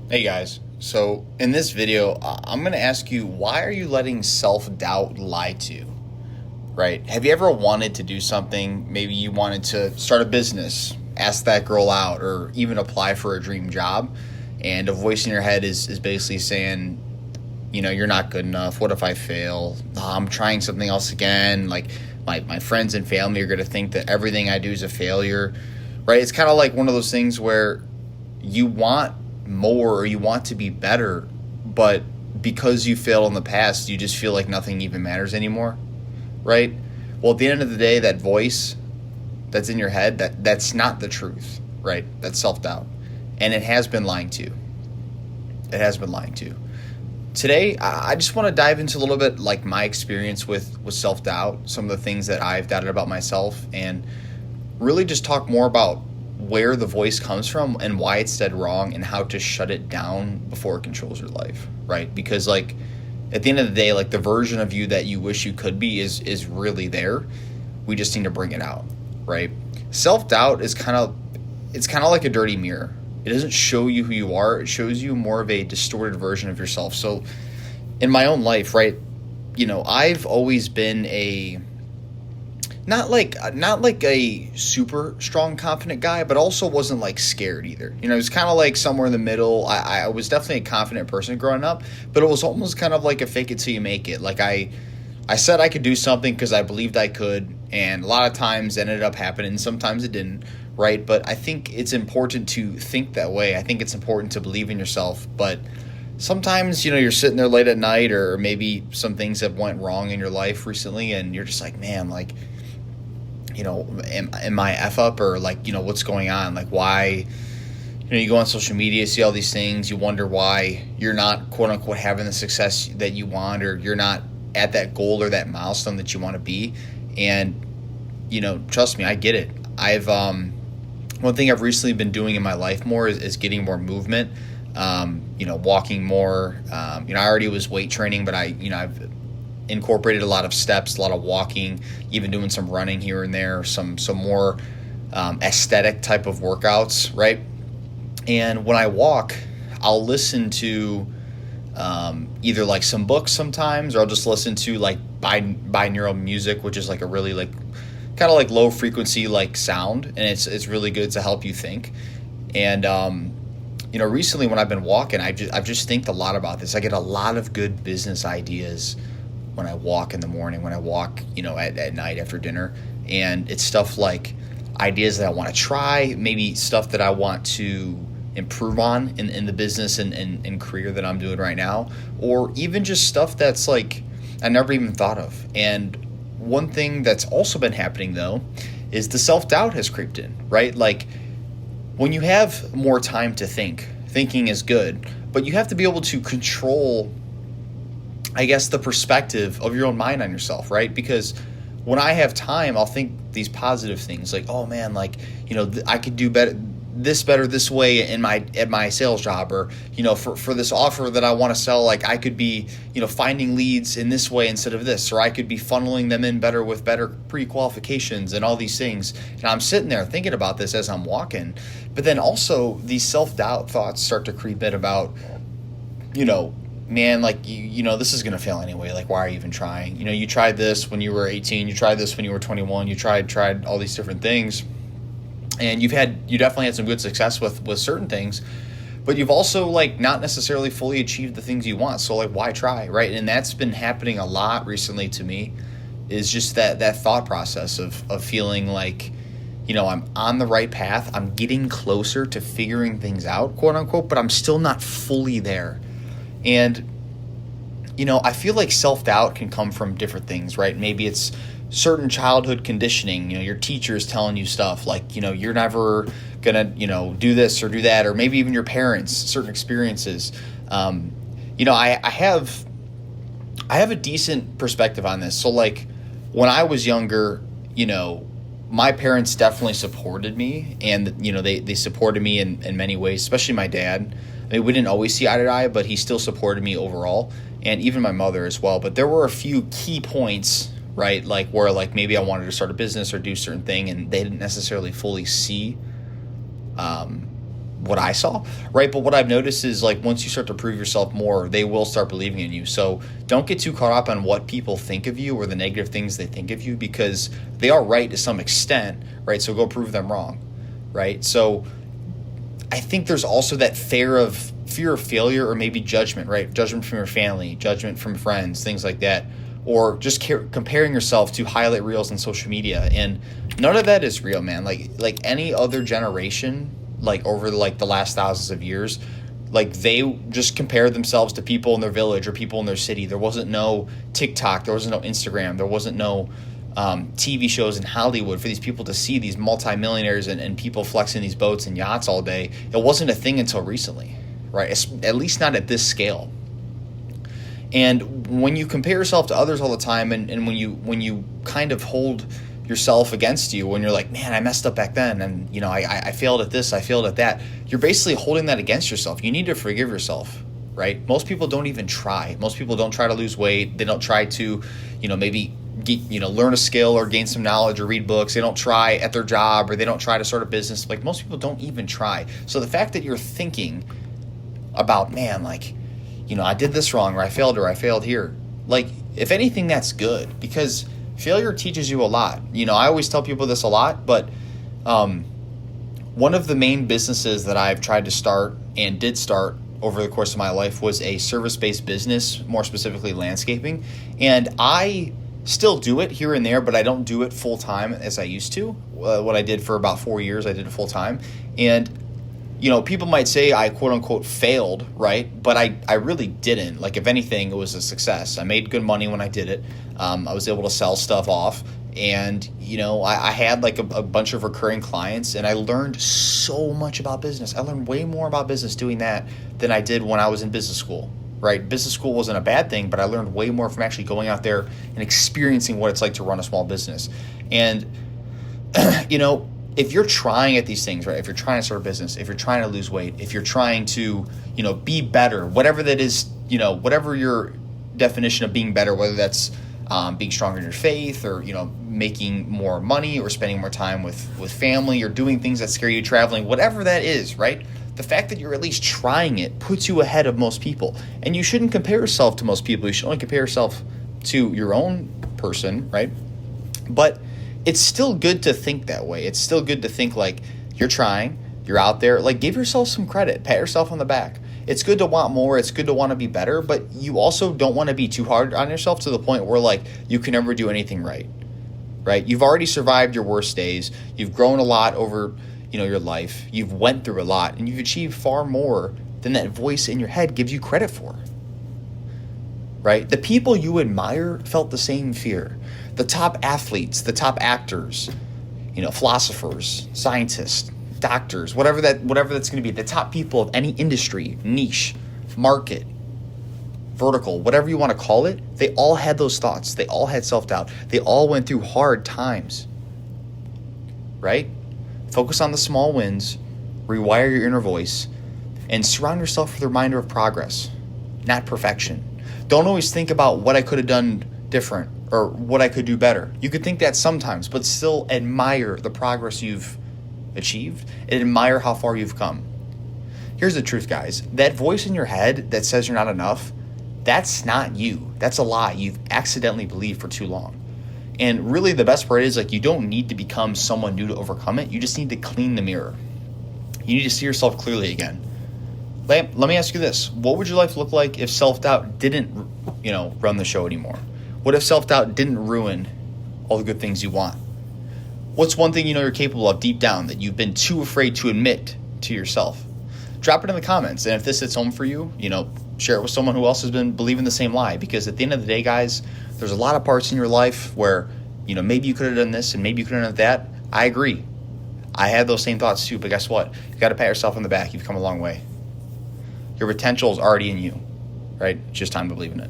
Hey guys, so in this video, I'm going to ask you, why are you letting self-doubt lie to you, right? Have you ever wanted to do something? Maybe you wanted to start a business, ask that girl out, or even apply for a dream job, and a voice in your head is basically saying, you're not good enough. What if I fail? I'm trying something else again. Like, my friends and family are going to think that everything I do is a failure, right? It's kind of like one of those things where you want more or you want to be better, but because you failed in the past, you just feel like nothing even matters anymore, right? Well, at the end of the day, that voice that's in your head, that's not the truth, right? That's self-doubt. And it has been lying to you. It has been lying to you. Today, I just want to dive into a little bit like my experience with self-doubt, some of the things that I've doubted about myself, and really just talk more about where the voice comes from and why it's dead wrong and how to shut it down before it controls your life, right? Because like at the end of the day, like the version of you that you wish you could be is really there. We just need to bring it out, right? Self-doubt is kind of like a dirty mirror. It doesn't show you who you are. It shows you more of a distorted version of yourself. So in my own life, right, I've always been a not like a super strong confident guy, but also wasn't like scared either. It was kind of like somewhere in the middle. I was definitely a confident person growing up, but it was almost kind of like a fake it till you make it. Like I said I could do something because I believed I could, and a lot of times it ended up happening. Sometimes it didn't, right? But I think it's important to think that way. I think it's important to believe in yourself, but sometimes you're sitting there late at night, or maybe some things have went wrong in your life recently, and you're just like, man, like, am I F up, or like, what's going on? Like, why, you go on social media, see all these things, you wonder why you're not quote unquote having the success that you want, or you're not at that goal or that milestone that you want to be. And, trust me, I get it. One thing I've recently been doing in my life more is getting more movement, walking more. I already was weight training, but I've incorporated a lot of steps, a lot of walking, even doing some running here and there, some more aesthetic type of workouts, right? And when I walk, I'll listen to either like some books sometimes, or I'll just listen to like binaural music, which is like a really like kind of like low frequency like sound, and it's really good to help you think. And recently when I've been walking, I've just think a lot about this. I get a lot of good business ideas when I walk in the morning, when I walk, at night after dinner. And it's stuff like ideas that I want to try, maybe stuff that I want to improve on in the business and career that I'm doing right now, or even just stuff that's like I never even thought of. And one thing that's also been happening though is the self-doubt has creeped in, right? Like when you have more time to think, thinking is good, but you have to be able to control, I guess, the perspective of your own mind on yourself, right? Because when I have time, I'll think these positive things like, oh man, like, I could do better this way at my sales job, or, for this offer that I want to sell, like I could be, finding leads in this way instead of this, or I could be funneling them in better with better pre-qualifications and all these things. And I'm sitting there thinking about this as I'm walking. But then also these self-doubt thoughts start to creep in about, man, like, this is going to fail anyway. Like, why are you even trying? You tried this when you were 18, you tried this when you were 21, you tried all these different things. And you definitely had some good success with certain things, but you've also like not necessarily fully achieved the things you want. So like, why try, right? And that's been happening a lot recently to me, is just that thought process of feeling like, I'm on the right path. I'm getting closer to figuring things out, quote unquote, but I'm still not fully there. And, I feel like self-doubt can come from different things, right? Maybe it's certain childhood conditioning. Your teacher's telling you stuff like, you're never going to, do this or do that, or maybe even your parents, certain experiences. I have a decent perspective on this. So like when I was younger, my parents definitely supported me, and, they supported me in many ways, especially my dad. I mean, we didn't always see eye to eye, but he still supported me overall, and even my mother as well. But there were a few key points, right, like where like maybe I wanted to start a business or do a certain thing, and they didn't necessarily fully see what I saw, right? But what I've noticed is like once you start to prove yourself more, they will start believing in you. So don't get too caught up on what people think of you or the negative things they think of you, because they are right to some extent, right? So go prove them wrong, right? So I think there's also that fear of failure, or maybe judgment, right? Judgment from your family, judgment from friends, things like that, or just comparing yourself to highlight reels on social media. And none of that is real, man. Like any other generation, like over like the last thousands of years, like they just compared themselves to people in their village or people in their city. There wasn't no TikTok, there wasn't no Instagram, there wasn't no TV shows in Hollywood for these people to see these multimillionaires and people flexing these boats and yachts all day. It wasn't a thing until recently, right? At least not at this scale. And when you compare yourself to others all the time, and when you kind of hold yourself against you, when you're like, man, I messed up back then, and you know, I failed at this, I failed at that, you're basically holding that against yourself. You need to forgive yourself, right? Most people don't even try. Most people don't try to lose weight. They don't try to, you know, maybe learn a skill or gain some knowledge or read books. They don't try at their job, or they don't try to start a business. Like most people don't even try. So the fact that you're thinking about, man, like, you know, I did this wrong, or I failed here. Like, if anything, that's good, because failure teaches you a lot. You know, I always tell people this a lot, but one of the main businesses that I've tried to start and did start over the course of my life was a service-based business, more specifically landscaping. And I still do it here and there, but I don't do it full-time as I used to. What I did for about 4 years, I did it full-time. And you know, people might say I quote unquote failed, right? But I really didn't. Like, if anything, it was a success. I made good money when I did it. I was able to sell stuff off, and you know, I had like a bunch of recurring clients, and I learned so much about business. I learned way more about business doing that than I did when I was in business school, right? Business school wasn't a bad thing, but I learned way more from actually going out there and experiencing what it's like to run a small business. And you know, if you're trying at these things, right? If you're trying to start a business, if you're trying to lose weight, if you're trying to, you know, be better, whatever that is, you know, whatever your definition of being better, whether that's being stronger in your faith, or, you know, making more money, or spending more time with family, or doing things that scare you, traveling, whatever that is, right? The fact that you're at least trying it puts you ahead of most people. And you shouldn't compare yourself to most people. You should only compare yourself to your own person, right? But it's still good to think that way. It's still good to think like you're trying, you're out there. Like, give yourself some credit, pat yourself on the back. It's good to want more. It's good to want to be better, but you also don't want to be too hard on yourself to the point where like you can never do anything right? You've already survived your worst days. You've grown a lot over, you know, your life. You've went through a lot, and you've achieved far more than that voice in your head gives you credit for. Right? The people you admire felt the same fear. The top athletes, the top actors, you know, philosophers, scientists, doctors, whatever that's going to be, the top people of any industry, niche, market, vertical, whatever you want to call it, they all had those thoughts. They all had self-doubt. They all went through hard times. Right? Focus on the small wins, rewire your inner voice, and surround yourself with a reminder of progress, not perfection. Don't always think about what I could have done different or what I could do better. You could think that sometimes, but still admire the progress you've achieved and admire how far you've come. Here's the truth, guys. That voice in your head that says you're not enough, that's not you. That's a lie you've accidentally believed for too long. And really the best part is, like, you don't need to become someone new to overcome it. You just need to clean the mirror. You need to see yourself clearly again. Let me ask you this. What would your life look like if self-doubt didn't, you know, run the show anymore? What if self-doubt didn't ruin all the good things you want? What's one thing you know you're capable of deep down that you've been too afraid to admit to yourself? Drop it in the comments. And if this hits home for you, you know, share it with someone who else has been believing the same lie. Because at the end of the day, guys, there's a lot of parts in your life where, you know, maybe you could have done this and maybe you could have done that. I agree. I had those same thoughts too. But guess what? You got to pat yourself on the back. You've come a long way. Your potential is already in you, right? It's just time to believe in it.